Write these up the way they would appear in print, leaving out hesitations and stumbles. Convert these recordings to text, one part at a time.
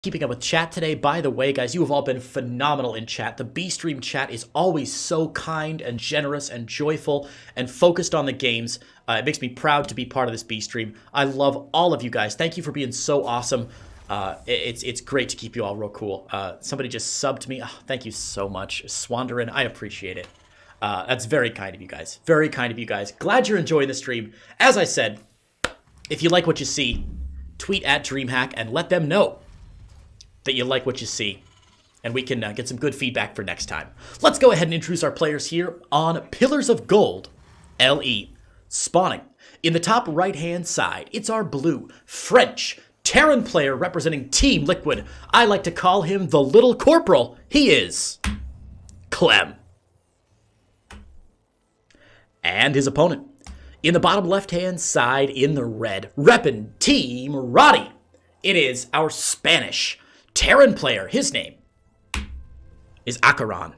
Keeping up with chat today. By the way, guys, you have all been phenomenal in chat. The B-Stream chat is always so kind and generous and joyful and focused on the games. It makes me proud to be part of this B-Stream. I love all of you guys. Thank you for being so awesome. It's great to keep you all real cool. Somebody just subbed me. Oh, thank you so much. Swanderin, I appreciate it. That's very kind of you guys. Very kind of you guys. Glad you're enjoying the stream. As I said, if you like what you see, tweet at DreamHack and let them know that you like what you see, and we can get some good feedback for next time. Let's go ahead and introduce our players here on Pillars of Gold LE. Spawning in the top right-hand side, it's our blue French Terran player representing Team Liquid. I like to call him the Little Corporal. He is Clem. And his opponent in the bottom left-hand side in the red, reppin' Team Roddy. It is our Spanish Terran player. His name is AqueroN,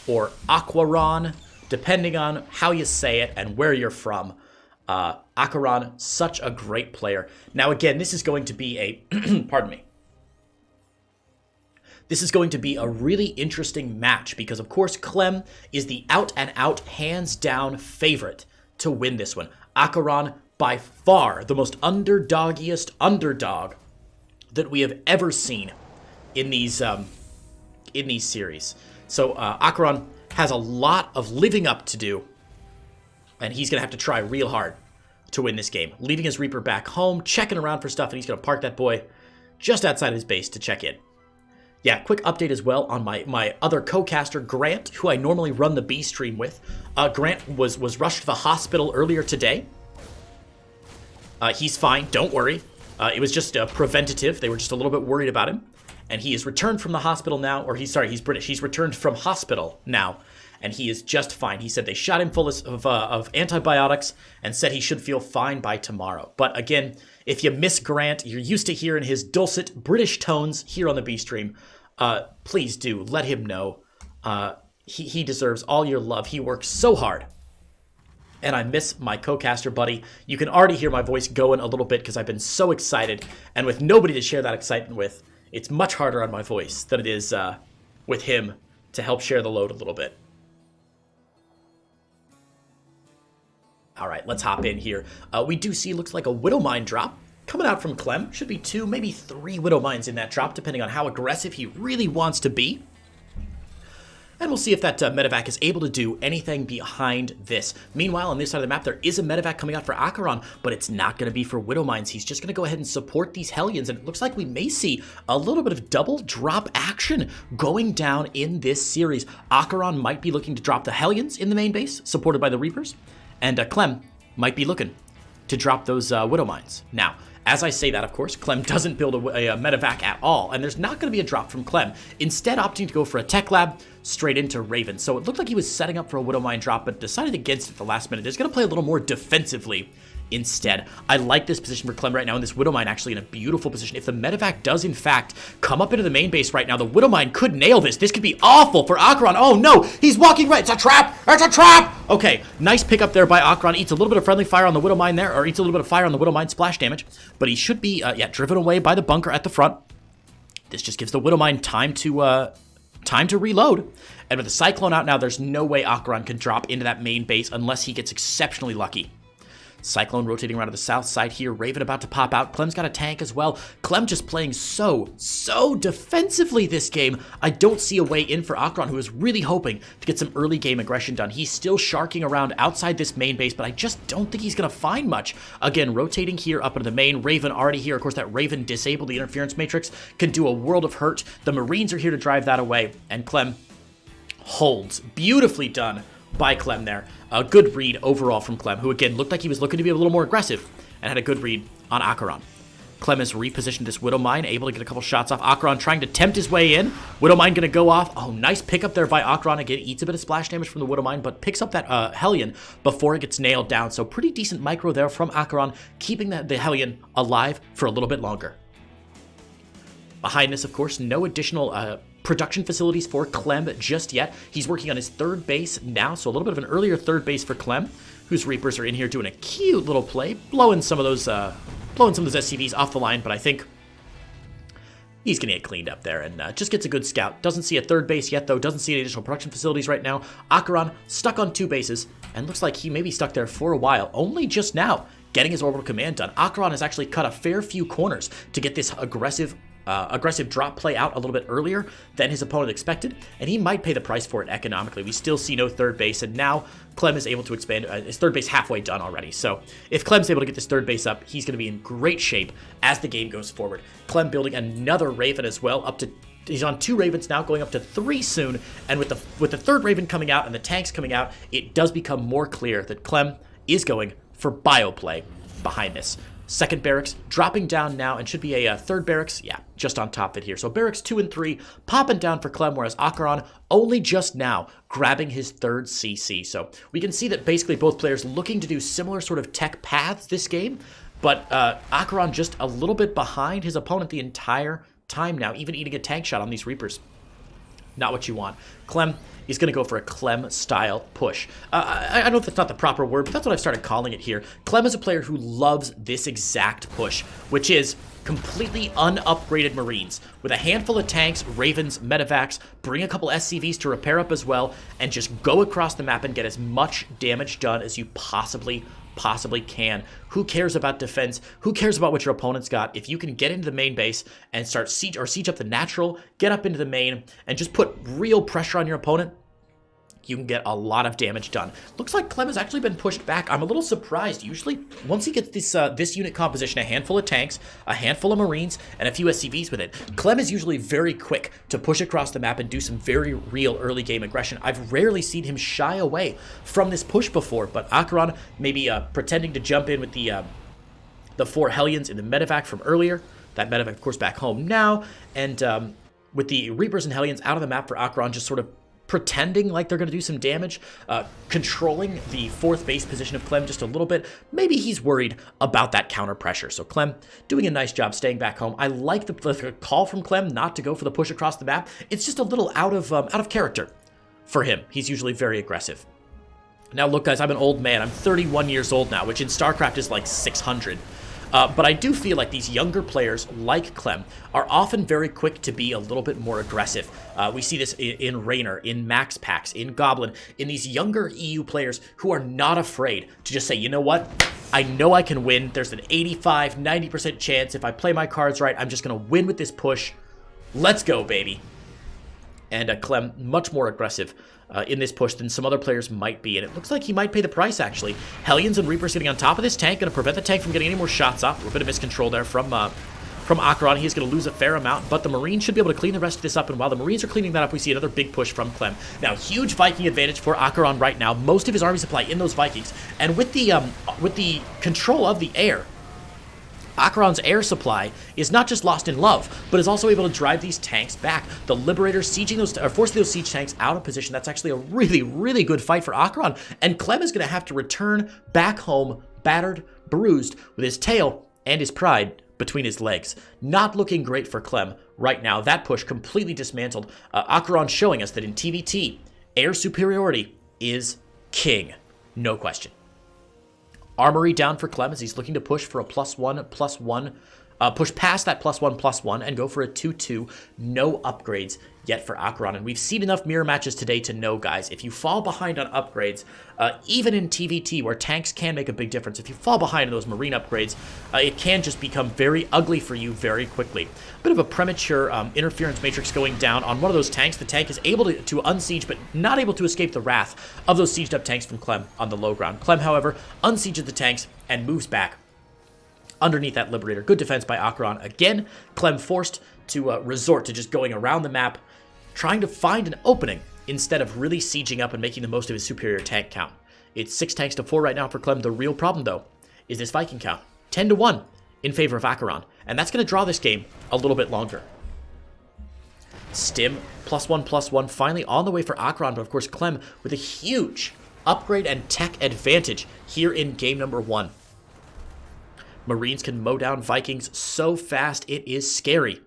or AqueroN, depending on how you say it and where you're from. AqueroN, such a great player. Now again, this is going to be a, pardon me. This is going to be a really interesting match because, of course, Clem is the out-and-out, hands-down favorite to win this one. AqueroN, by far the most underdoggiest underdog that we have ever seen in these series. So AqueroN has a lot of living up to do, and he's going to have to try real hard to win this game. Leaving his Reaper back home, checking around for stuff, and he's going to park that boy just outside his base to check in. Yeah, quick update as well on my other co-caster, Grant, who I normally run the B stream with. Grant was rushed to the hospital earlier today. He's fine, don't worry. It was just preventative. They were just a little bit worried about him. And he is returned from the hospital now, or he's British. He's returned from hospital now, and he is just fine. He said they shot him full of antibiotics and said he should feel fine by tomorrow. But again, if you miss Grant, you're used to hearing his dulcet British tones here on the B stream. Please do let him know. He deserves all your love. He works so hard. And I miss my co-caster buddy. You can already hear my voice going a little bit because I've been so excited. And with nobody to share that excitement with, it's much harder on my voice than it is with him to help share the load a little bit. All right, let's hop in here. We do see, looks like a Widow Mine drop coming out from Clem. Should be 2, maybe 3 Widow Mines in that drop, depending on how aggressive he really wants to be. And we'll see if that medevac is able to do anything behind this. Meanwhile, on this side of the map, there is a medevac coming out for AqueroN, but it's not going to be for Widow Mines. He's just going to go ahead and support these Hellions, and it looks like we may see a little bit of double drop action going down in this series. AqueroN might be looking to drop the Hellions in the main base, supported by the Reapers, and Clem might be looking to drop those Widow Mines. Now, as I say that, of course, Clem doesn't build a medevac at all, and there's not going to be a drop from Clem, instead opting to go for a tech lab straight into Raven. So it looked like he was setting up for a Widow Mine drop, but decided against it at the last minute. He's going to play a little more defensively instead. I like this position for Clem right now, and this Widow Mine actually in a beautiful position. If the medevac does, in fact, come up into the main base right now, the Widow Mine could nail this. This could be awful for AqueroN. Oh, no, he's walking right. It's a trap. It's a trap. Okay, nice pickup there by AqueroN. Eats a little bit of friendly fire on the Widow Mine there, or eats a little bit of fire on the Widow Mine splash damage, but he should be, driven away by the bunker at the front. This just gives the Widow Mine time to reload. And with the Cyclone out now, there's no way AqueroN can drop into that main base unless he gets exceptionally lucky. Cyclone rotating around to the south side here. Raven about to pop out. Clem's got a tank as well. Clem just playing so defensively this game. I don't see a way in for AqueroN, who is really hoping to get some early game aggression done. He's still sharking around outside this main base, but I just don't think he's going to find much. Again, rotating here up into the main. Raven already here. Of course, that Raven disabled the interference matrix. Can do a world of hurt. The Marines are here to drive that away. And Clem holds. Beautifully done by Clem there. A good read overall from Clem, who again looked like he was looking to be a little more aggressive and had a good read on AqueroN. Clem has repositioned this Widow Mine, able to get a couple shots off. AqueroN trying to tempt his way in. Widow Mine going to go off. Oh, nice pickup there by AqueroN. Again, eats a bit of splash damage from the Widow Mine, but picks up that Hellion before it gets nailed down. So pretty decent micro there from AqueroN, keeping the Hellion alive for a little bit longer. Behind this, of course, no additional production facilities for Clem just yet. He's working on his third base now, so a little bit of an earlier third base for Clem, whose Reapers are in here doing a cute little play, blowing some of those SCVs off the line, but I think He's going to get cleaned up there and just gets a good scout. Doesn't see a third base yet, though. Doesn't see any additional production facilities right now. AqueroN stuck on 2 bases, and looks like he may be stuck there for a while. Only just now getting his orbital command done. AqueroN has actually cut a fair few corners to get this aggressive drop play out a little bit earlier than his opponent expected, and he might pay the price for it economically. We still see no third base, and now Clem is able to expand his third base halfway done already. So if Clem's able to get this third base up, he's going to be in great shape as the game goes forward. Clem building another Raven as well, he's on 2 Ravens now, going up to 3 soon, and with the third Raven coming out and the tanks coming out, it does become more clear that Clem is going for bioplay behind this. Second barracks dropping down now, and should be a third barracks, yeah, just on top of it here. So barracks 2 and 3 popping down for Clem, whereas AqueroN only just now grabbing his third CC. So we can see that basically both players looking to do similar sort of tech paths this game, but AqueroN just a little bit behind his opponent the entire time now, even eating a tank shot on these Reapers. Not what you want. Clem is going to go for a Clem-style push. I know that's not the proper word, but that's what I've started calling it here. Clem is a player who loves this exact push, which is completely unupgraded Marines with a handful of tanks, Ravens, medevacs, bring a couple SCVs to repair up as well, and just go across the map and get as much damage done as you possibly can. Who cares about defense? Who cares about what your opponent's got? If you can get into the main base and start siege up the natural, get up into the main, and just put real pressure on your opponent, you can get a lot of damage done. Looks like Clem has actually been pushed back. I'm a little surprised. Usually, once he gets this unit composition, a handful of tanks, a handful of Marines, and a few SCVs with it, Clem is usually very quick to push across the map and do some very real early game aggression. I've rarely seen him shy away from this push before, but AqueroN maybe pretending to jump in with the 4 Hellions in the medevac from earlier. That medevac, of course, back home now, and with the Reapers and Hellions out of the map for AqueroN, just sort of pretending like they're going to do some damage, controlling the 4th base position of Clem just a little bit. Maybe he's worried about that counter pressure. So Clem doing a nice job staying back home. I like the call from Clem not to go for the push across the map. It's just a little out of character for him. He's usually very aggressive. Now look, guys, I'm an old man. I'm 31 years old now, which in StarCraft is like 600. But I do feel like these younger players, like Clem, are often very quick to be a little bit more aggressive. We see this in Raynor, in Max Packs, in Goblin, in these younger EU players who are not afraid to just say, you know what? I know I can win. There's an 85, 90% chance if I play my cards right, I'm just going to win with this push. Let's go, baby. And Clem, much more aggressive in this push than some other players might be, and it looks like he might pay the price, actually. Hellions and Reapers getting on top of this tank, going to prevent the tank from getting any more shots off. A little bit of miscontrol there from AqueroN. He's going to lose a fair amount, but the Marines should be able to clean the rest of this up, and while the Marines are cleaning that up, we see another big push from Clem. Now, huge Viking advantage for AqueroN right now. Most of his army supply in those Vikings, and with the control of the air, AqueroN's air supply is not just lost in love, but is also able to drive these tanks back. The Liberators forcing those siege tanks out of position. That's actually a really, really good fight for AqueroN. And Clem is going to have to return back home, battered, bruised, with his tail and his pride between his legs. Not looking great for Clem right now. That push completely dismantled. AqueroN showing us that in TVT, air superiority is king. No question. Armory down for Clem as he's looking to push for a +1/+1, push past that +1/+1 and go for a 2/2. No upgrades yet for AqueroN. And we've seen enough mirror matches today to know, guys, if you fall behind on upgrades, even in TVT where tanks can make a big difference, if you fall behind on those Marine upgrades, it can just become very ugly for you very quickly. A bit of a premature interference matrix going down on one of those tanks. The tank is able to unsiege, but not able to escape the wrath of those sieged up tanks from Clem on the low ground. Clem, however, unsieges the tanks and moves back underneath that Liberator. Good defense by AqueroN. Again, Clem forced to resort to just going around the map, trying to find an opening instead of really sieging up and making the most of his superior tank count. It's 6 tanks to 4 right now for Clem. The real problem, though, is this Viking count. 10-1 in favor of AqueroN, and that's going to draw this game a little bit longer. Stim, +1/+1, finally on the way for AqueroN, but of course Clem with a huge upgrade and tech advantage here in game number 1. Marines can mow down Vikings so fast it is scary.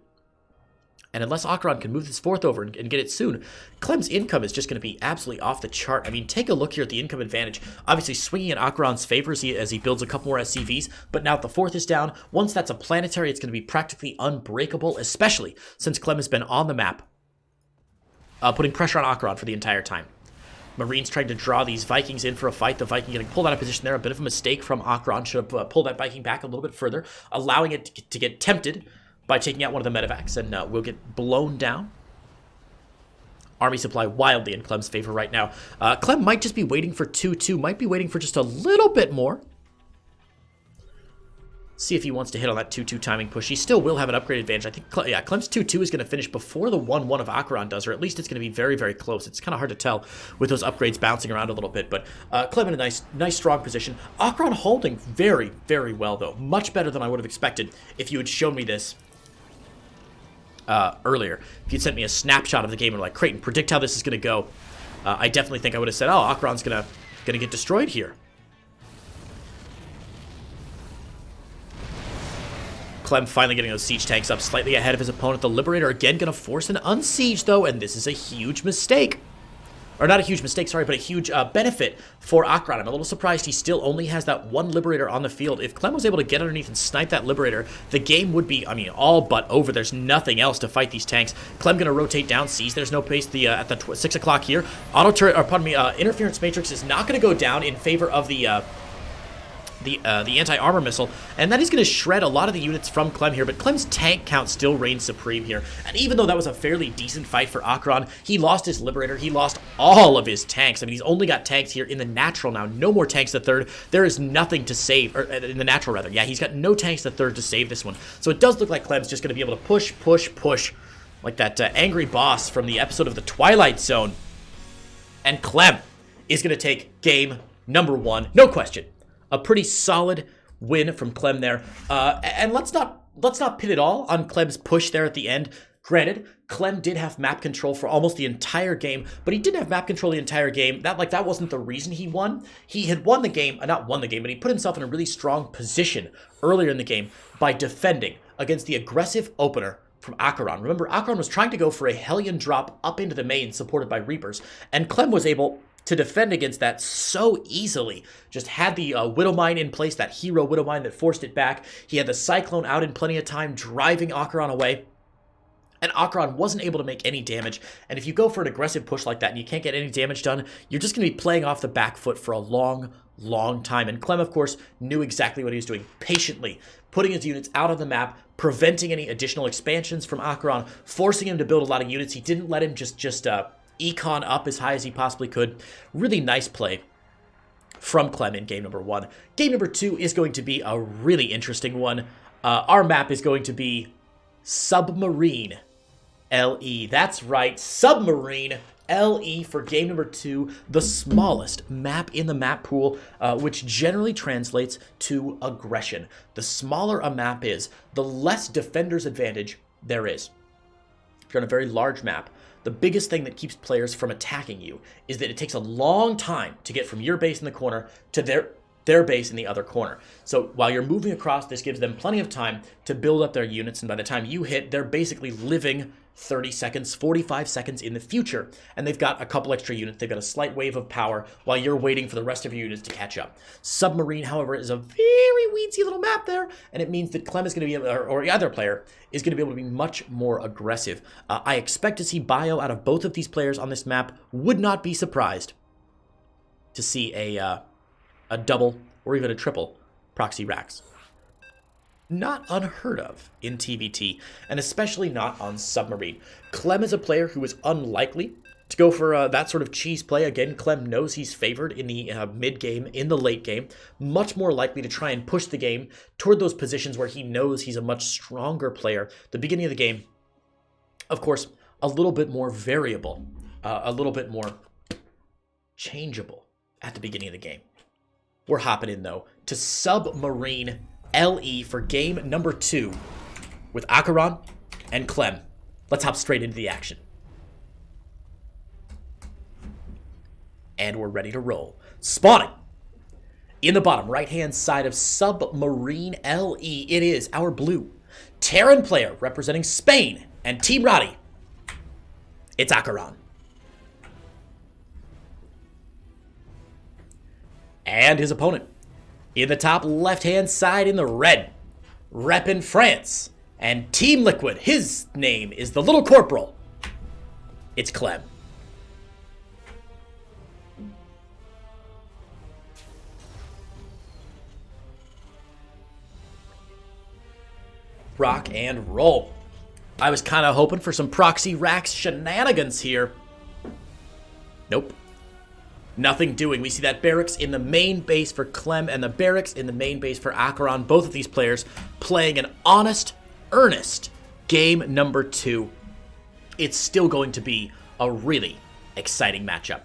And unless AqueroN can move this fourth over and get it soon, Clem's income is just going to be absolutely off the chart. I mean, take a look here at the income advantage. Obviously, swinging in AqueroN's favor as he builds a couple more SCVs. But now the fourth is down. Once that's a planetary, it's going to be practically unbreakable, especially since Clem has been on the map, putting pressure on AqueroN for the entire time. Marines trying to draw these Vikings in for a fight. The Viking getting pulled out of position there. A bit of a mistake from AqueroN. Should have pulled that Viking back a little bit further, allowing it to get tempted by taking out one of the medevacs, and we'll get blown down. Army supply wildly in Clem's favor right now. Clem might just be waiting for 2-2, might be waiting for just a little bit more. See if he wants to hit on that 2-2 timing push. He still will have an upgrade advantage. I think, Clem's 2-2 is going to finish before the 1-1 of AqueroN does, or at least it's going to be very, very close. It's kind of hard to tell with those upgrades bouncing around a little bit, but Clem in a nice, strong position. AqueroN holding very, very well, though. Much better than I would have expected if you had shown me this earlier. If you'd sent me a snapshot of the game and like, Creighton, predict how this is going to go, I definitely think I would have said, oh, AqueroN's going to get destroyed here. Clem finally getting those siege tanks up slightly ahead of his opponent. The Liberator again going to force an unsiege, though, and this is a huge mistake. Or not a huge mistake, sorry, but a huge benefit for AqueroN. I'm a little surprised he still only has that one Liberator on the field. If Clem was able to get underneath and snipe that Liberator, the game would be, I mean, all but over. There's nothing else to fight these tanks. Clem going to rotate down, sees there's no pace at the 6 o'clock here. Auto turret, or pardon me, Interference Matrix is not going to go down in favor of the anti-armor missile, and that is going to shred a lot of the units from Clem here, but Clem's tank count still reigns supreme here. And even though that was a fairly decent fight for AqueroN, he lost his Liberator, he lost all of his tanks. I mean, he's only got tanks here in the natural now, no more tanks the third. There is nothing to save, or in the natural rather. Yeah, he's got no tanks the third to save this one. So it does look like Clem's just going to be able to push, like that angry boss from the episode of The Twilight Zone. And Clem is going to take game number 1, no question. A pretty solid win from Clem there. And let's not pin it all on Clem's push there at the end. Granted, Clem did have map control for almost the entire game, but he didn't have map control the entire game. That wasn't the reason he won. He had won the game, not won the game, but he put himself in a really strong position earlier in the game by defending against the aggressive opener from AqueroN. Remember, AqueroN was trying to go for a Hellion drop up into the main supported by Reapers, and Clem was able to defend against that so easily. Just had the Widow Mine in place, that hero Widow Mine that forced it back. He had the Cyclone out in plenty of time, driving AqueroN away. And AqueroN wasn't able to make any damage. And if you go for an aggressive push like that and you can't get any damage done, you're just going to be playing off the back foot for a long time. And Clem, of course, knew exactly what he was doing, patiently putting his units out of the map, preventing any additional expansions from AqueroN, forcing him to build a lot of units. He didn't let him just econ up as high as he possibly could. Really nice play from Clem in game number 1. Game number 2 is going to be a really interesting one. Our map is going to be Submarine LE. That's right, Submarine LE for game number 2, the smallest map in the map pool, which generally translates to aggression. The smaller a map is, the less defender's advantage there is. If you're on a very large map, the biggest thing that keeps players from attacking you is that it takes a long time to get from your base in the corner to their base in the other corner. So while you're moving across, this gives them plenty of time to build up their units, and by the time you hit, they're basically living 30 seconds, 45 seconds in the future, and they've got a couple extra units. They've got a slight wave of power while you're waiting for the rest of your units to catch up. Submarine, however, is a very weensy little map there, and it means that Clem is going to be able, or either player is going to be able to be much more aggressive. I expect to see bio out of both of these players on this map. Would not be surprised to see a double or even a triple proxy racks. Not unheard of in TVT, and especially not on Submarine. Clem is a player who is unlikely to go for that sort of cheese play. Again, Clem knows he's favored in the mid-game, in the late game. Much more likely to try and push the game toward those positions where he knows he's a much stronger player. The beginning of the game, of course, a little bit more variable, a little bit more changeable at the beginning of the game. We're hopping in, though, to Submarine LE for game number 2 with AqueroN and Clem. Let's hop straight into the action. And we're ready to roll. Spawning in the bottom right-hand side of Submarine LE, it is our blue Terran player representing Spain And Team Roddy, it's AqueroN. And his opponent, in the top left-hand side in the red, reppin' France. And Team Liquid, his name is the Little Corporal. It's Clem. Rock and roll. I was kind of hoping for some proxy racks shenanigans here. Nope. Nothing doing. We see that barracks in the main base for Clem and the barracks in the main base for AqueroN. Both of these players playing an honest, earnest game number 2. It's still going to be a really exciting matchup.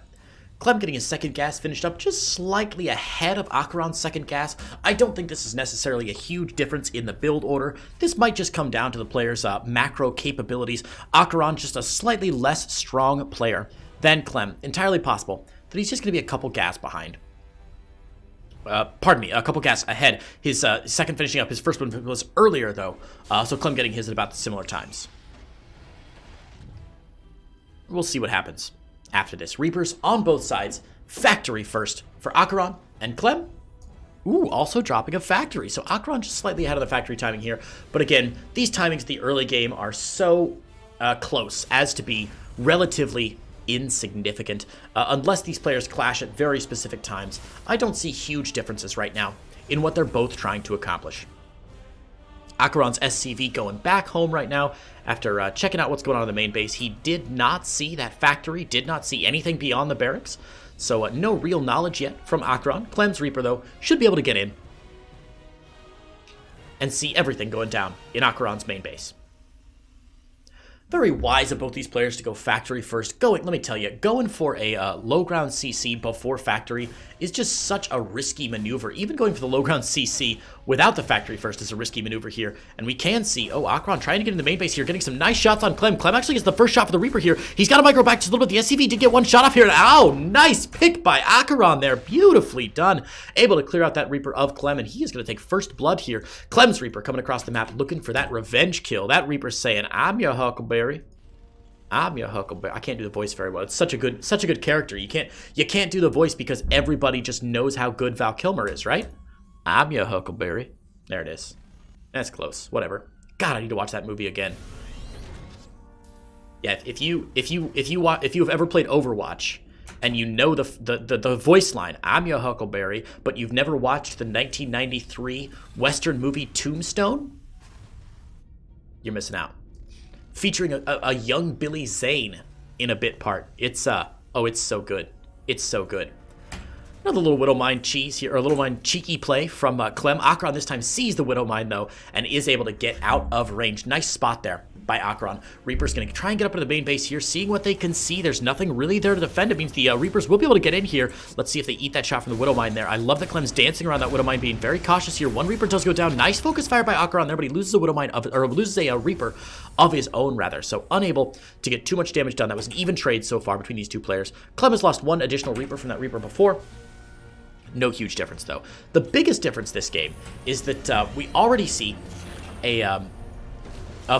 Clem getting his second gas finished up just slightly ahead of AqueroN's second gas. I don't think this is necessarily a huge difference in the build order. This might just come down to the player's macro capabilities. AqueroN just a slightly less strong player than Clem. Entirely possible that he's just going to be a couple gas behind. A couple gas ahead. His second finishing up, his first one was earlier though, so Clem getting his at about similar times. We'll see what happens after this. Reapers on both sides. Factory first for AqueroN and Clem. Ooh, also dropping a factory. So AqueroN just slightly ahead of the factory timing here. But again, these timings in the early game are so close as to be relatively insignificant. Unless these players clash at very specific times, I don't see huge differences right now in what they're both trying to accomplish. AqueroN's SCV going back home right now after checking out what's going on in the main base. He did not see that factory, did not see anything beyond the barracks, so no real knowledge yet from AqueroN. Clem's Reaper, though, should be able to get in and see everything going down in AqueroN's main base. Very wise of both these players to go factory first. Let me tell you, going for a low ground CC before factory is just such a risky maneuver. Even going for the low ground CC without the factory first is a risky maneuver here. And we can see, AqueroN trying to get in the main base here, getting some nice shots on Clem. Clem actually gets the first shot for the Reaper here. He's got a micro back just a little bit. The SCV did get one shot off here. Ow, nice pick by AqueroN there. Beautifully done. Able to clear out that Reaper of Clem, and he is going to take first blood here. Clem's Reaper coming across the map looking for that revenge kill. That Reaper saying, I'm your Huckleberry. I'm your Huckleberry. I can't do the voice very well. It's such a good character. You can't do the voice because everybody just knows how good Val Kilmer is, right? I'm your Huckleberry. There it is. That's close. Whatever. God, I need to watch that movie again. Yeah, if you have ever played Overwatch and you know the voice line, I'm your Huckleberry, but you've never watched the 1993 Western movie Tombstone, you're missing out. Featuring a young Billy Zane in a bit part. It's so good. It's so good. Another little Widow Mine cheese here, or a little mine cheeky play from Clem. AqueroN this time sees the Widow Mine though, and is able to get out of range. Nice spot there by AqueroN. Reaper's going to try and get up into the main base here, seeing what they can see. There's nothing really there to defend. It means the Reapers will be able to get in here. Let's see if they eat that shot from the Widow Mine there. I love that Clem's dancing around that Widow Mine, being very cautious here. One Reaper does go down. Nice focus fire by AqueroN there, but he loses a Widow Mine loses a Reaper of his own rather. So unable to get too much damage done. That was an even trade so far between these two players. Clem has lost one additional Reaper from that Reaper before. No huge difference though. The biggest difference this game is that we already see a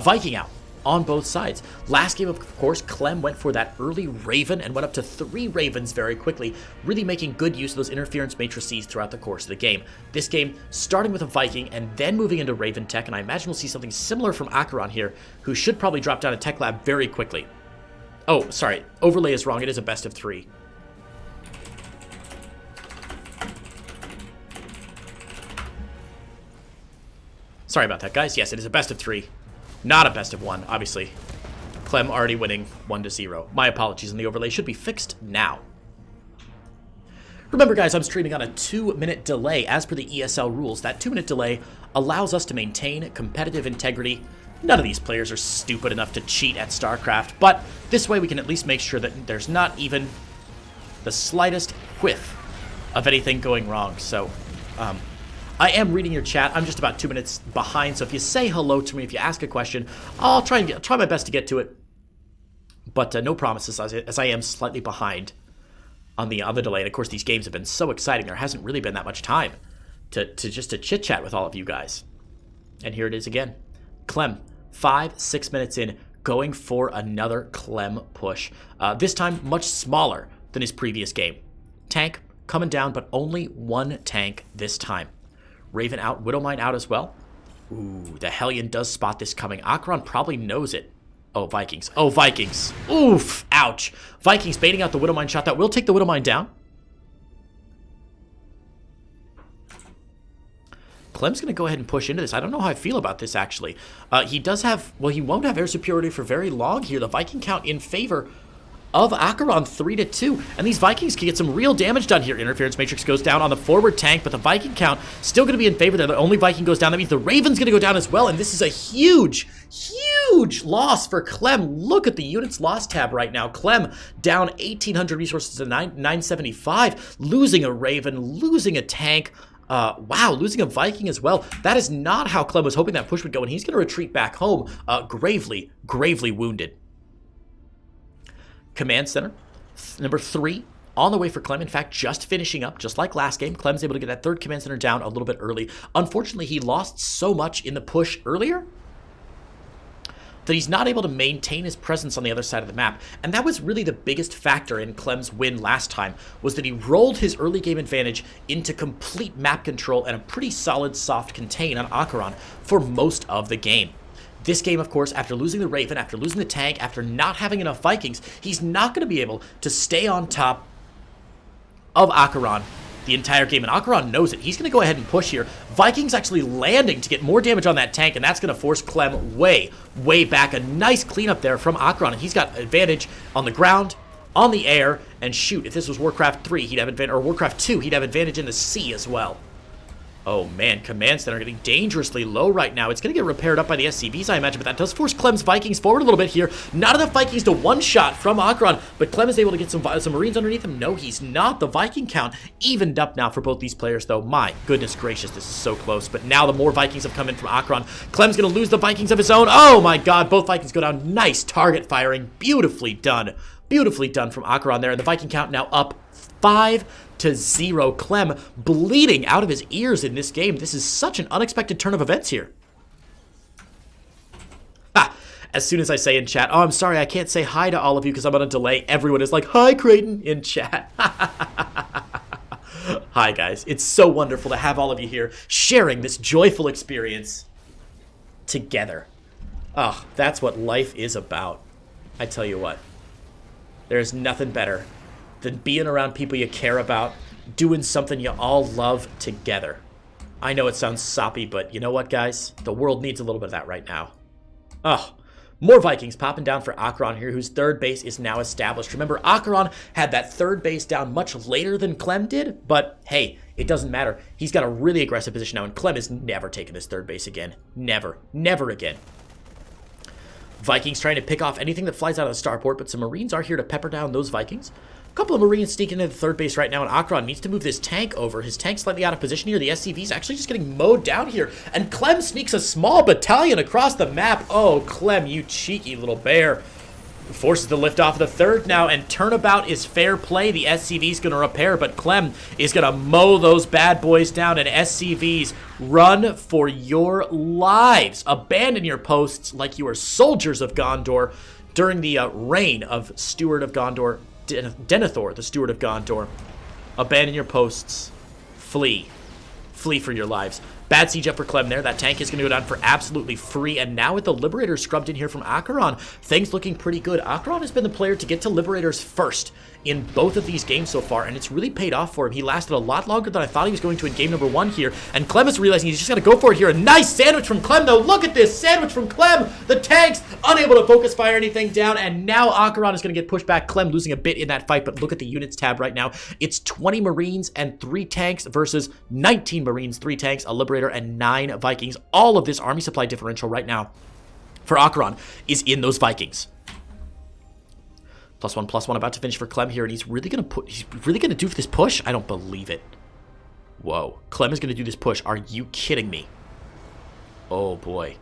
Viking out on both sides. Last game, of course, Clem went for that early Raven and went up to 3 Ravens very quickly, really making good use of those interference matrices throughout the course of the game. This game, starting with a Viking and then moving into Raven Tech, and I imagine we'll see something similar from AqueroN here, who should probably drop down a Tech Lab very quickly. Oh, sorry, overlay is wrong. It is a best of 3. Sorry about that, guys. Yes, it is a best of 3. Not a best of 1, obviously. Clem already winning 1-0. My apologies, and the overlay should be fixed now. Remember, guys, I'm streaming on a 2-minute delay. As per the ESL rules, that 2-minute delay allows us to maintain competitive integrity. None of these players are stupid enough to cheat at StarCraft, but this way we can at least make sure that there's not even the slightest whiff of anything going wrong. So, I am reading your chat. I'm just about 2 minutes behind, so if you say hello to me, if you ask a question, I'll try my best to get to it. But no promises, as I am slightly behind on the delay. And of course, these games have been so exciting. There hasn't really been that much time to chit-chat with all of you guys. And here it is again. Clem, 5-6 minutes in, going for another Clem push. This time, much smaller than his previous game. Tank coming down, but only one tank this time. Raven out, Widowmine out as well. Ooh, the Hellion does spot this coming. AqueroN probably knows it. Oh, Vikings. Oh, Vikings. Oof. Ouch. Vikings baiting out the Widowmine shot. That will take the Widowmine down. Clem's going to go ahead and push into this. I don't know how I feel about this, actually. He does have... Well, he won't have air superiority for very long here. The Viking count in favor of AqueroN 3-2. And these Vikings can get some real damage done here. Interference Matrix goes down on the forward tank, but the Viking count still going to be in favor there. The only Viking goes down. That means the Raven's going to go down as well. And this is a huge, huge loss for Clem. Look at the units lost tab right now. Clem down 1,800 resources to 975. Losing a Raven, losing a tank. Wow, losing a Viking as well. That is not how Clem was hoping that push would go, and he's going to retreat back home, gravely, gravely wounded. Command Center, number 3, on the way for Clem. In fact, just finishing up, just like last game. Clem's able to get that third Command Center down a little bit early. Unfortunately, he lost so much in the push earlier that he's not able to maintain his presence on the other side of the map. And that was really the biggest factor in Clem's win last time, was that he rolled his early game advantage into complete map control and a pretty solid soft contain on AqueroN for most of the game. This game, of course, after losing the Raven, after losing the tank, after not having enough Vikings, he's not going to be able to stay on top of AqueroN the entire game, and AqueroN knows it. He's going to go ahead and push here. Vikings actually landing to get more damage on that tank, and that's going to force Clem way, way back. A nice cleanup there from AqueroN, and he's got advantage on the ground, on the air, and shoot, if this was Warcraft 3, he'd have advantage, or Warcraft 2, he'd have advantage in the sea as well. Oh man, Command Center getting dangerously low right now. It's going to get repaired up by the SCVs, I imagine, but that does force Clem's Vikings forward a little bit here. Not enough Vikings to one-shot from AqueroN, but Clem is able to get some Marines underneath him. No, he's not. The Viking count evened up now for both these players, though. My goodness gracious, this is so close. But now the more Vikings have come in from AqueroN. Clem's going to lose the Vikings of his own. Oh my god, both Vikings go down. Nice target firing. Beautifully done. Beautifully done from AqueroN there. And the Viking count now up 5-0. Clem bleeding out of his ears in this game. This is such an unexpected turn of events here. As soon as I say in chat, oh, I'm sorry, I can't say hi to all of you because I'm on a delay, everyone is like, hi, Creighton, in chat. Hi, guys. It's so wonderful to have all of you here sharing this joyful experience together. Oh, that's what life is about. I tell you what, there's nothing better than being around people you care about, doing something you all love together. I know it sounds soppy, but you know what, guys? The world needs a little bit of that right now. Oh, more Vikings popping down for AqueroN here, whose third base is now established. Remember, AqueroN had that third base down much later than Clem did, but hey, it doesn't matter. He's got a really aggressive position now, and Clem is never taking this third base again. Never. Never again. Vikings trying to pick off anything that flies out of the starport, but some Marines are here to pepper down those Vikings. A couple of Marines sneaking into the third base right now, and AqueroN needs to move this tank over. His tank's slightly out of position here. The SCV's actually just getting mowed down here, and Clem sneaks a small battalion across the map. Oh, Clem, you cheeky little bear. Forces the lift off the third now, and turnabout is fair play. The SCV's going to repair, but Clem is going to mow those bad boys down, and SCVs, run for your lives. Abandon your posts like you are soldiers of Gondor during the reign of Steward of Gondor, Denethor, the Steward of Gondor. Abandon your posts. Flee. Flee for your lives. Bad siege up for Clem there. That tank is going to go down for absolutely free. And now with the Liberators scrubbed in here from AqueroN, things looking pretty good. AqueroN has been the player to get to Liberators first in both of these games so far, and it's really paid off for him. He lasted a lot longer than I thought he was going to in game number 1 here, and Clem is realizing he's just got to go for it here. A nice sandwich from Clem, though. Look at this sandwich from Clem. The tanks unable to focus fire anything down, and now AqueroN is going to get pushed back. Clem losing a bit in that fight, but look at the units tab right now. It's 20 Marines and 3 tanks versus 19 Marines, 3 tanks, a Liberator, and 9 Vikings. All of this army supply differential right now for AqueroN is in those Vikings. +1/+1 about to finish for Clem here, and he's really gonna do this push? I don't believe it. Whoa. Clem is gonna do this push. Are you kidding me? Oh boy.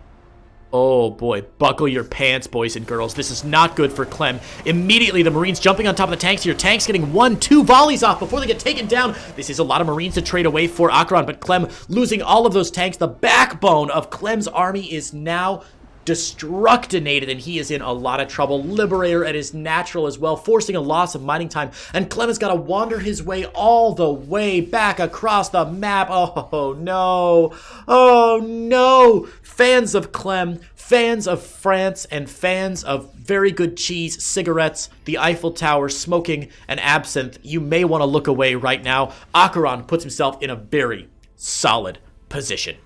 Oh boy. Buckle your pants, boys and girls. This is not good for Clem. Immediately the Marines jumping on top of the tanks here. Tanks getting 1-2 volleys off before they get taken down. This is a lot of Marines to trade away for AqueroN, but Clem losing all of those tanks. The backbone of Clem's army is now destructinated, and he is in a lot of trouble. Liberator at his natural as well, forcing a loss of mining time, and Clem has got to wander his way all the way back across the map. Oh no, oh no. Fans of Clem, fans of France, and fans of very good cheese, cigarettes, the Eiffel Tower, smoking, and absinthe, you may want to look away right now. AqueroN puts himself in a very solid position.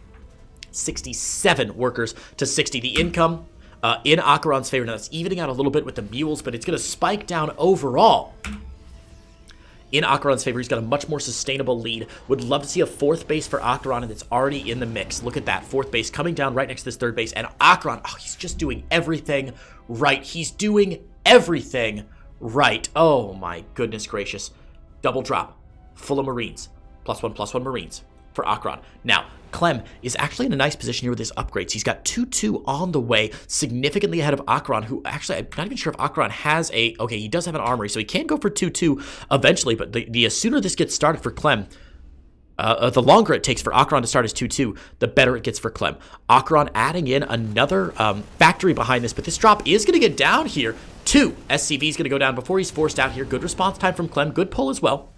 67 workers to 60. The income in AqueroN's favor. Now, that's evening out a little bit with the mules, but it's going to spike down overall. In AqueroN's favor, he's got a much more sustainable lead. Would love to see a fourth base for AqueroN, and it's already in the mix. Look at that, fourth base coming down right next to this third base, and AqueroN, oh, he's just doing everything right. He's doing everything right. Oh my goodness gracious. Double drop, full of Marines. +1/+1 Marines for AqueroN. Now, Clem is actually in a nice position here with his upgrades. He's got 2-2 on the way, significantly ahead of AqueroN, who actually, I'm not even sure if AqueroN has a, okay, he does have an armory, so he can go for 2-2 eventually, but the sooner this gets started for Clem, the longer it takes for AqueroN to start his 2-2, the better it gets for Clem. AqueroN adding in another factory behind this, but this drop is going to get down here. 2 SCV is going to go down before he's forced out here. Good response time from Clem, good pull as well.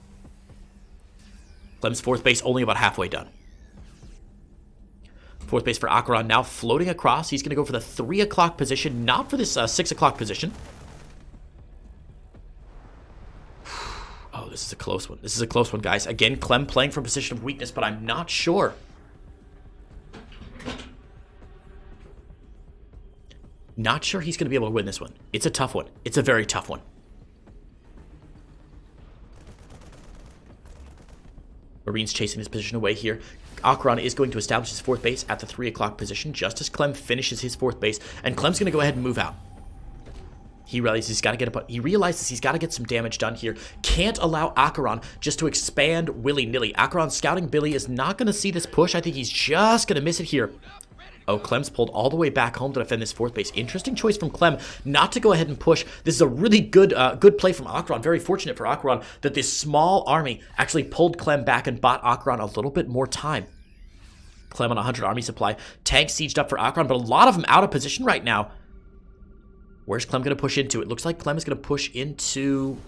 Clem's fourth base only about halfway done. Fourth base for AqueroN now floating across. He's going to go for the 3 o'clock position, not for this 6 o'clock position. Oh, this is a close one. This is a close one, guys. Again, Clem playing from a position of weakness, but I'm not sure. Not sure he's going to be able to win this one. It's a tough one. It's a very tough one. Marines chasing this position away here. AqueroN is going to establish his fourth base at the 3 o'clock position just as Clem finishes his fourth base, and Clem's going to go ahead and move out. He realizes he's got to get he realizes he's got to get some damage done here. Can't allow AqueroN just to expand willy-nilly. AqueroN scouting Billy is not going to see this push. I think he's just going to miss it here. Oh, Clem's pulled all the way back home to defend this fourth base. Interesting choice from Clem not to go ahead and push. This is a really good play from AqueroN. Very fortunate for AqueroN that this small army actually pulled Clem back and bought AqueroN a little bit more time. Clem on 100 army supply. Tank sieged up for AqueroN, but a lot of them out of position right now. Where's Clem going to push into? It looks like Clem is going to push into,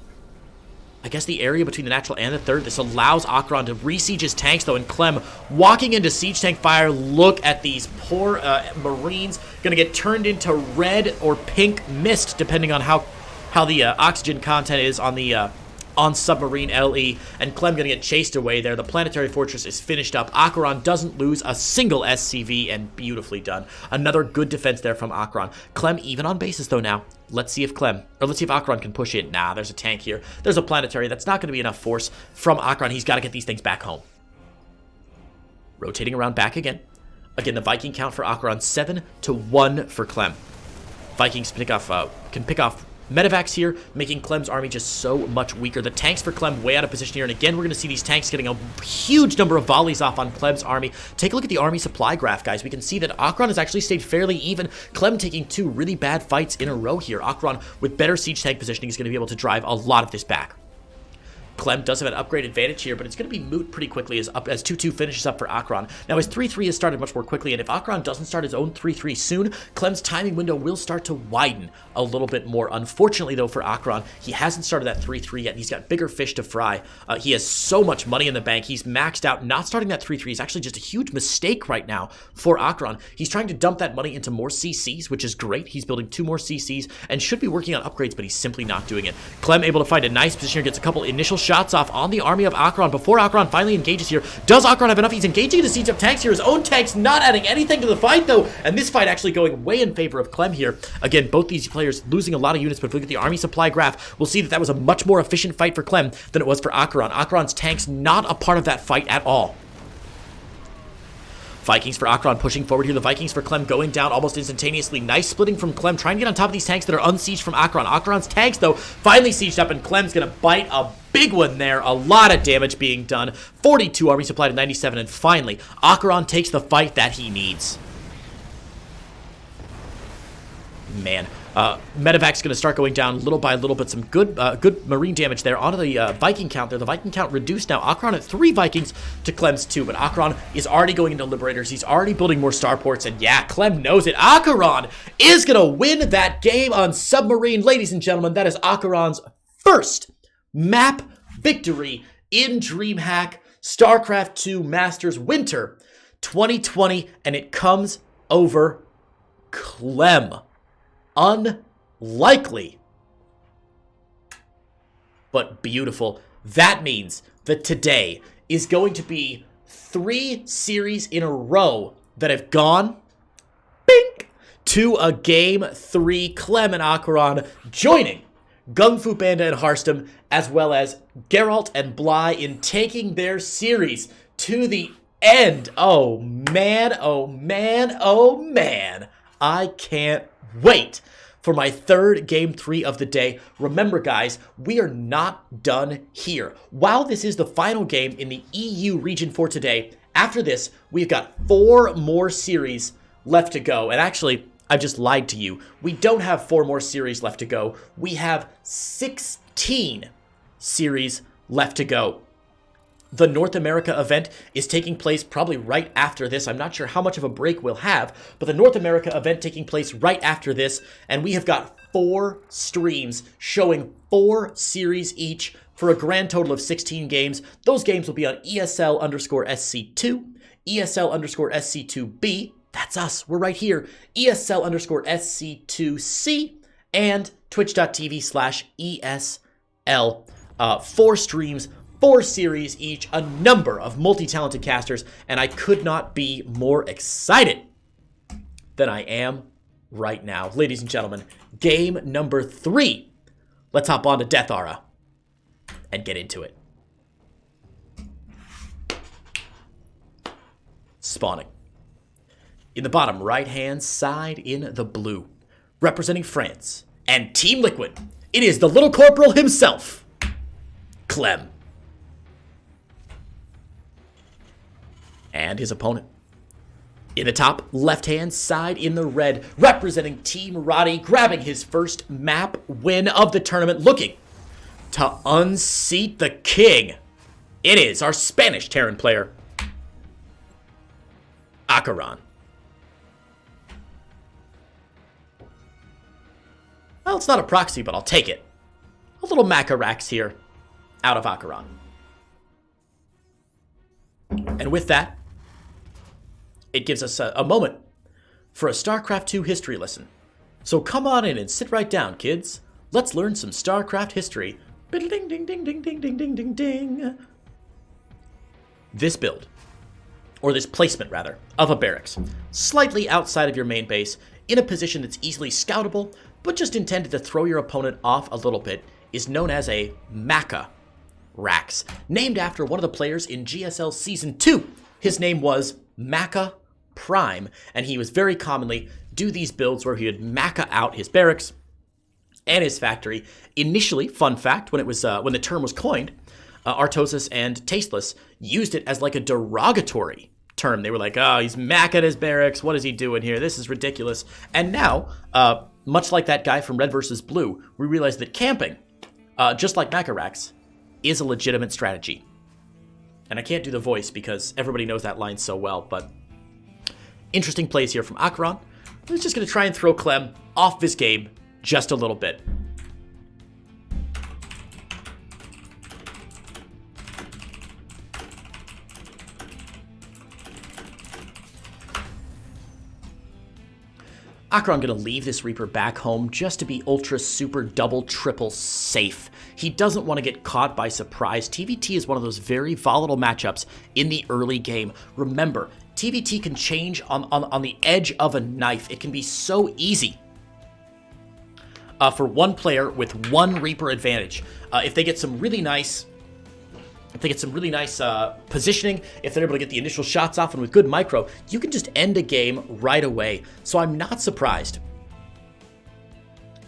I guess, the area between the natural and the third. This allows AqueroN to re-siege his tanks, though, and Clem walking into siege tank fire. Look at these poor Marines. Going to get turned into red or pink mist, depending on how the oxygen content is on the on submarine LE, and Clem going to get chased away there. The planetary fortress is finished up. AqueroN doesn't lose a single SCV, and beautifully done. Another good defense there from AqueroN. Clem even on bases though now. Let's see if AqueroN can push in. Nah, there's a tank here. There's a planetary. That's not going to be enough force from AqueroN. He's got to get these things back home. Rotating around back again. Again, the Viking count for AqueroN 7-1 for Clem. Vikings can pick off Medivacs here, making Clem's army just so much weaker. The tanks for Clem way out of position here, and again, we're going to see these tanks getting a huge number of volleys off on Clem's army. Take a look at the army supply graph, guys. We can see that AqueroN has actually stayed fairly even. Clem taking 2 really bad fights in a row here. AqueroN, with better siege tank positioning, is going to be able to drive a lot of this back. Clem does have an upgrade advantage here, but it's going to be moot pretty quickly as 2-2 finishes up for AqueroN. Now, his 3-3 has started much more quickly, and if AqueroN doesn't start his own 3-3 soon, Clem's timing window will start to widen a little bit more. Unfortunately, though, for AqueroN, he hasn't started that 3-3 yet, and he's got bigger fish to fry. He has so much money in the bank. He's maxed out. Not starting that 3-3 is actually just a huge mistake right now for AqueroN. He's trying to dump that money into more CCs, which is great. He's building 2 more CCs and should be working on upgrades, but he's simply not doing it. Clem able to find a nice position here, gets a couple initial shots off on the army of AqueroN before AqueroN finally engages here. Does AqueroN have enough? He's engaging into siege up tanks here. His own tanks not adding anything to the fight, though, and this fight actually going way in favor of Clem here. Again, both these players losing a lot of units, but if we look at the army supply graph, we'll see that that was a much more efficient fight for Clem than it was for AqueroN. AqueroN's tanks not a part of that fight at all. Vikings for AqueroN pushing forward here. The Vikings for Clem going down almost instantaneously. Nice splitting from Clem, trying to get on top of these tanks that are unsieged from AqueroN. AqueroN's tanks, though, finally sieged up, and Clem's going to bite a big one there. A lot of damage being done. 42 army supply to 97, and finally, AqueroN takes the fight that he needs. Man, Medevac's going to start going down little by little, but some good Marine damage there onto the Viking count there. The Viking count reduced now. AqueroN at 3 Vikings to Clem's 2, but AqueroN is already going into Liberators. He's already building more starports, and yeah, Clem knows it. AqueroN is going to win that game on Submarine. Ladies and gentlemen, that is AqueroN's first map victory in DreamHack StarCraft 2 Masters Winter 2020, and it comes over Clem. Unlikely, but beautiful. That means that today is going to be 3 series in a row that have gone bink to a game 3. Clem and AqueroN joining Gung Fu Panda and Harstem, as well as Geralt and Bly in taking their series to the end. Oh man, oh man, oh man. I can't wait for my 3rd game 3 of the day. Remember, guys, we are not done here. While this is the final game in the EU region for today, after this, we've got 4 more series left to go. And actually, I've just lied to you. We don't have 4 more series left to go. We have 16 series left to go. The North America event is taking place probably right after this. I'm not sure how much of a break we'll have, but the North America event taking place right after this, and we have got 4 streams showing 4 series each for a grand total of 16 games. Those games will be on ESL_SC2, ESL_SC2B, that's us, we're right here, ESL_SC2C, and twitch.tv/ESL. 4 streams, 4 series each, a number of multi-talented casters, and I could not be more excited than I am right now. Ladies and gentlemen, game number 3. Let's hop on to Death Aura and get into it. Spawning. In the bottom right-hand side in the blue, representing France and Team Liquid, it is the little corporal himself, Clem. And his opponent. In the top left-hand side in the red, representing Team Roddy, grabbing his first map win of the tournament, looking to unseat the king. It is our Spanish Terran player, AqueroN. Well, it's not a proxy, but I'll take it. A little Macarax here, out of AqueroN. And with that, it gives us a moment for a StarCraft 2 history lesson. So come on in and sit right down, kids. Let's learn some StarCraft history. Ding, ding, ding, ding, ding, ding, ding, ding, ding. This build, or this placement rather, of a barracks, slightly outside of your main base, in a position that's easily scoutable, but just intended to throw your opponent off a little bit, is known as a Macarax, named after one of the players in GSL Season 2. His name was Maca Prime, and he was very commonly do these builds where he would Maca out his barracks and his factory. Initially, fun fact, when the term was coined, Artosis and Tasteless used it as like a derogatory term. They were like, oh, he's Maca'd his barracks, what is he doing here? This is ridiculous. And now, much like that guy from Red vs. Blue, we realize that camping, just like Macarax, is a legitimate strategy. And I can't do the voice because everybody knows that line so well, but interesting plays here from AqueroN. He's just going to try and throw Clem off this game just a little bit. AqueroN going to leave this Reaper back home just to be ultra, super, double, triple safe. He doesn't want to get caught by surprise. TVT is one of those very volatile matchups in the early game. Remember, TVT can change on the edge of a knife. It can be so easy for one player with one Reaper advantage. If they get some really nice positioning, if they're able to get the initial shots off and with good micro, you can just end a game right away. So I'm not surprised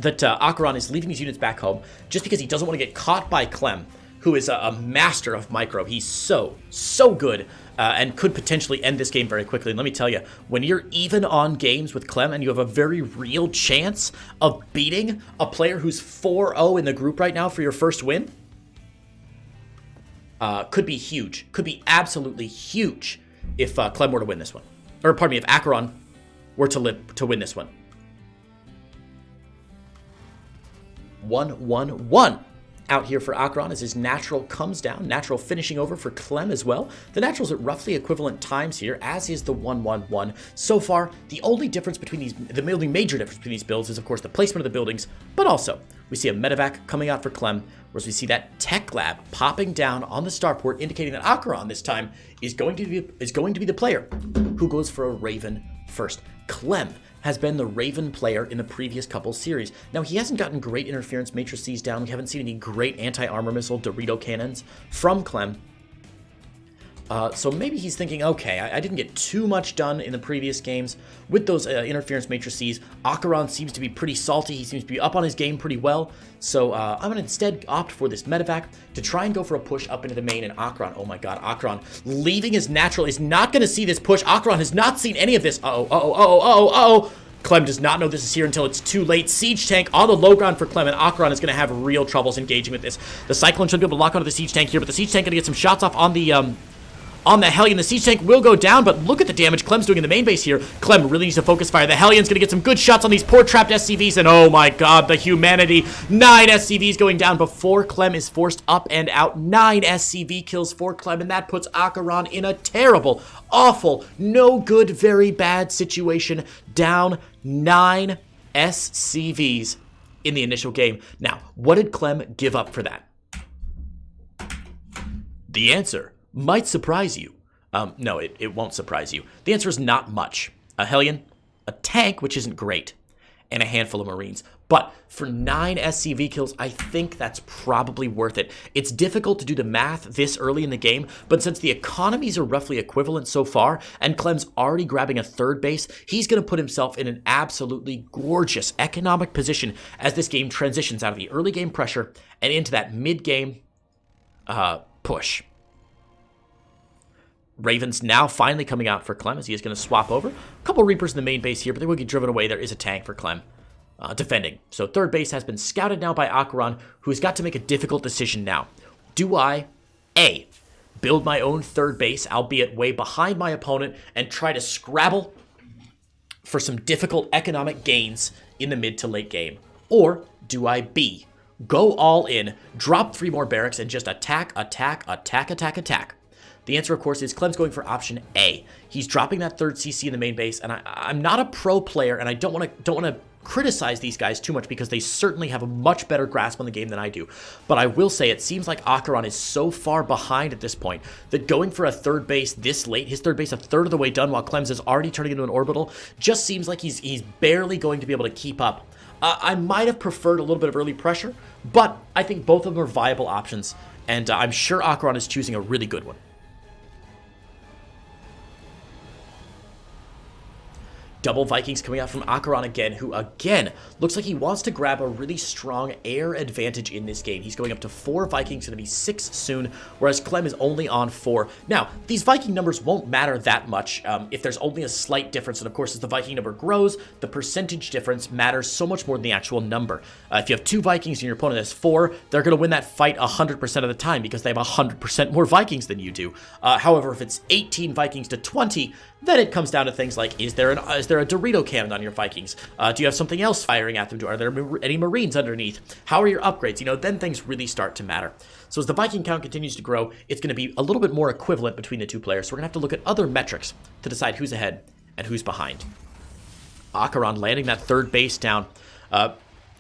that AqueroN is leaving his units back home just because he doesn't want to get caught by Clem who is a master of micro. He's so good and could potentially end this game very quickly. And let me tell you, when you're even on games with Clem and you have a very real chance of beating a player who's 4-0 in the group right now for your first win, could be huge. Could be absolutely huge if Clem were to win this one. Or pardon me, if AqueroN were to win this one. 1-1-1 out here for AqueroN as his natural comes down. Natural finishing over for Clem as well. The natural's at roughly equivalent times here, as is the 1-1-1. So far, the only difference between these, the only major difference between these builds is, of course, the placement of the buildings, but also we see a medevac coming out for Clem, whereas we see that tech lab popping down on the starport, indicating that AqueroN this time is going to be the player who goes for a Raven first. Clem has been the Raven player in the previous couple series. Now, he hasn't gotten great interference matrices down. We haven't seen any great anti-armor missile Dorito cannons from Clem. So maybe he's thinking, okay, I didn't get too much done in the previous games with those interference matrices. AqueroN seems to be pretty salty. He seems to be up on his game pretty well. So I'm going to instead opt for this medevac to try and go for a push up into the main. And AqueroN, oh my god, AqueroN leaving his natural is not going to see this push. AqueroN has not seen any of this. Uh-oh. Clem does not know this is here until it's too late. Siege tank on the low ground for Clem, and AqueroN is going to have real troubles engaging with this. The Cyclone should be able to lock onto the siege tank here, but the siege tank going to get some shots off on the Hellion. The siege tank will go down, but look at the damage Clem's doing in the main base here. Clem really needs to focus fire. The Hellion's going to get some good shots on these poor trapped SCVs, and oh my god, the humanity. 9 SCVs going down before Clem is forced up and out. 9 SCV kills for Clem, and that puts AqueroN in a terrible, awful, no good, very bad situation. Down 9 SCVs in the initial game. Now, what did Clem give up for that? The answer might surprise you. No, it won't surprise you. The answer is not much. A Hellion, a tank, which isn't great, and a handful of Marines. But for 9 SCV kills, I think that's probably worth it. It's difficult to do the math this early in the game, but since the economies are roughly equivalent so far, and Clem's already grabbing a third base, he's going to put himself in an absolutely gorgeous economic position as this game transitions out of the early game pressure and into that mid-game push. Ravens now finally coming out for Clem as he is going to swap over. A couple Reapers in the main base here, but they will get driven away. There is a tank for Clem defending. So third base has been scouted now by AqueroN, who has got to make a difficult decision now. Do I, A, build my own third base, albeit way behind my opponent, and try to scrabble for some difficult economic gains in the mid to late game? Or do I, B, go all in, drop 3 more barracks, and just attack? The answer, of course, is Clem's going for option A. He's dropping that third CC in the main base, and I'm not a pro player, and I don't want to criticize these guys too much because they certainly have a much better grasp on the game than I do. But I will say it seems like AqueroN is so far behind at this point that going for a third base this late, his third base a third of the way done while Clem's is already turning into an orbital, just seems like he's barely going to be able to keep up. I might have preferred a little bit of early pressure, but I think both of them are viable options, and I'm sure AqueroN is choosing a really good one. Double Vikings coming out from AqueroN again, who again looks like he wants to grab a really strong air advantage in this game. He's going up to 4 Vikings, going to be 6 soon, whereas Clem is only on 4. Now, these Viking numbers won't matter that much if there's only a slight difference, and of course as the Viking number grows, the percentage difference matters so much more than the actual number. If you have 2 Vikings and your opponent has 4, they're going to win that fight 100% of the time because they have 100% more Vikings than you do. However, if it's 18 Vikings to 20, then it comes down to things like, is there a Dorito cannon on your Vikings? Do you have something else firing at them? Are there any Marines underneath? How are your upgrades? Then things really start to matter. So as the Viking count continues to grow, it's going to be a little bit more equivalent between the two players. So we're going to have to look at other metrics to decide who's ahead and who's behind. AqueroN landing that third base down.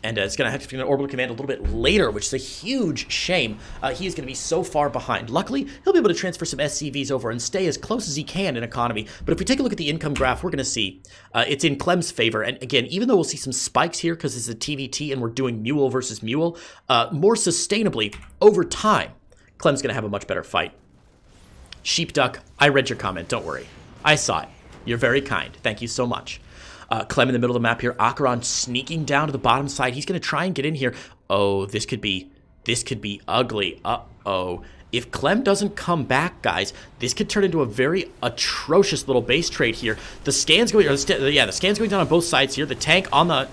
And it's going to have to be an orbital command a little bit later, which is a huge shame. He is going to be so far behind. Luckily, he'll be able to transfer some SCVs over and stay as close as he can in economy. But if we take a look at the income graph, we're going to see it's in Clem's favor. And again, even though we'll see some spikes here because it's a TVT and we're doing Mule versus Mule, more sustainably, over time, Clem's going to have a much better fight. Sheepduck, I read your comment. Don't worry. I saw it. You're very kind. Thank you so much. Clem in the middle of the map here. AqueroN sneaking down to the bottom side. He's going to try and get in here. Oh, this could be This could be ugly. Uh-oh. If Clem doesn't come back, guys, this could turn into a very atrocious little base trade here. The scans going, the scans going down on both sides here. The tank on the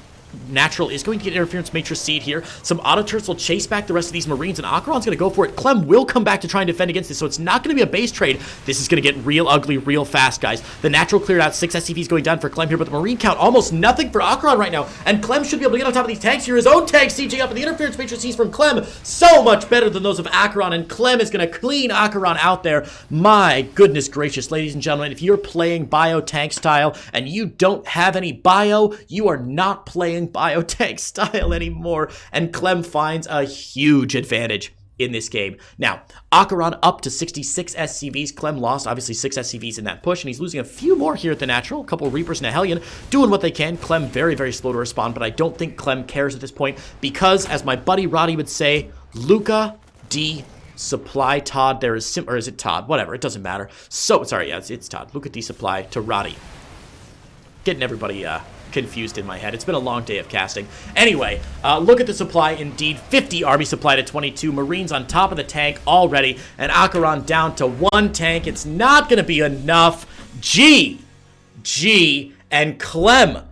natural is going to get interference matrix seed here. Some auto turrets will chase back the rest of these Marines, and AqueroN's going to go for it. Clem will come back to try and defend against this, so it's not going to be a base trade. This is going to get real ugly real fast, guys. The natural cleared out. 6 SCVs going down for Clem here, but the Marine count almost nothing for AqueroN right now, and Clem should be able to get on top of these tanks here. His own tank sieging up, and the interference matrices from Clem so much better than those of AqueroN, and Clem is going to clean AqueroN out there. My goodness gracious, ladies and gentlemen, if you're playing bio tank style and you don't have any bio, you are not playing bio tank style anymore, and Clem finds a huge advantage in this game. Now, AqueroN up to 66 SCVs. Clem lost, obviously, 6 SCVs in that push, and he's losing a few more here at the natural. A couple of Reapers and a Hellion doing what they can. Clem very, very slow to respond, but I don't think Clem cares at this point because, as my buddy Roddy would say, Luca D. Supply Todd. There is or is it Todd? Whatever, it doesn't matter. So, sorry, yeah, it's Todd. Luca D. Supply to Roddy. Getting everybody, confused in my head. It's been a long day of casting. Anyway, look at the supply indeed. 50 army supply to 22. Marines on top of the tank already. And AqueroN down to 1 tank. It's not going to be enough. G. And Clem